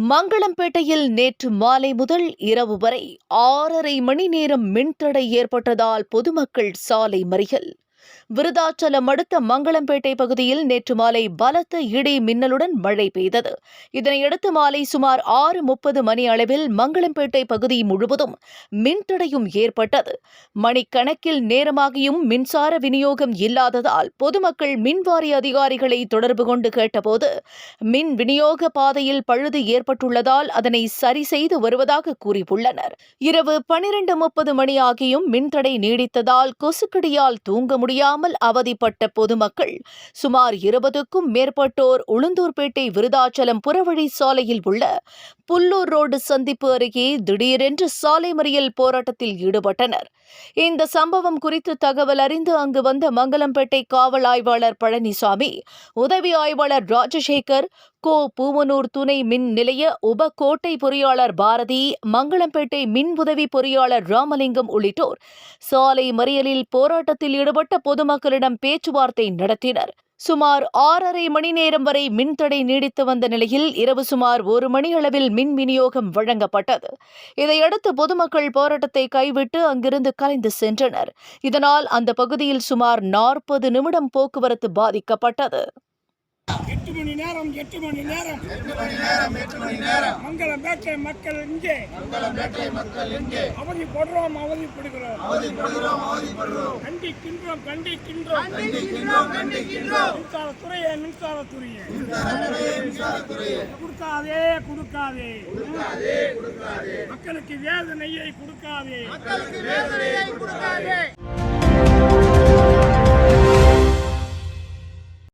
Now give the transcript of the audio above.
மங்களம்பேட்டையில் நேற்று மாலை முதல் இரவு வரை 6.5 மணி நேரம் மின்தடை ஏற்பட்டதால் பொதுமக்கள் சாலை மறியல். விருதாச்சலம் அடுத்த மங்களம்பேட்டை பகுதியில் நேற்று மாலை பலத்த இடி மின்னலுடன் மழை பெய்தது. இதனையடுத்து மாலை சுமார் 6:30 மணி அளவில் மங்களம்பேட்டை பகுதி முழுவதும் மின்தடையும் ஏற்பட்டது. மணிக்கணக்கில் நேரமாகியும் மின்சார விநியோகம் இல்லாததால் பொதுமக்கள் மின்வாரிய அதிகாரிகளை தொடர்பு கொண்டு கேட்டபோது மின் விநியோக பாதையில் பழுது ஏற்பட்டுள்ளதால் அதனை சரி செய்து வருவதாக கூறியுள்ளனர். இரவு 12:30 மணியாகியும் மின்தடை நீடித்ததால் கொசுக்கடியால் தூங்க முடியாமல் அவதிப்பட்ட பொதுமக்கள் சுமார் 20க்கும் மேற்பட்டோர் உளுந்தூர்பேட்டை விருதாச்சலம் புறவழி சாலையில் உள்ள புல்லூர் ரோடு சந்திப்பு அருகே திடீரென்று சாலை மறியல் போராட்டத்தில் ஈடுபட்டனர். இந்த சம்பவம் குறித்து தகவல் அறிந்து அங்கு வந்த மங்களம்பேட்டை காவல் ஆய்வாளர் பழனிசாமி, உதவி ஆய்வாளர் ராஜசேகர், பூவனூர் துணை மின் நிலைய உப கோட்டை பொறியாளர் பாரதி, மங்களம்பேட்டை மின் உதவி பொறியாளர் ராமலிங்கம் உள்ளிட்டோர் சாலை மறியலில் போராட்டத்தில் ஈடுபட்ட பொதுமக்களிடம் பேச்சுவார்த்தை நடத்தினர். சுமார் 6.5 மணி நேரம் வரை மின்தடை நீடித்து வந்த நிலையில் இரவு சுமார் 1 மணி அளவில் மின் விநியோகம் வழங்கப்பட்டது. இதையடுத்து பொதுமக்கள் போராட்டத்தை கைவிட்டு அங்கிருந்து கலைந்து சென்றனர். இதனால் அந்த பகுதியில் சுமார் 40 நிமிடம் போக்குவரத்து பாதிக்கப்பட்டது. 8 மணி நேரம் மங்களம்பேட்டை மக்கள் இங்கே அவதிப்படுகிறோம். கண்டிக்கின்றோம். மின்சாரத்துறையே கொடுக்காதே. மக்களுக்கு வேதனையை கொடுக்காதே.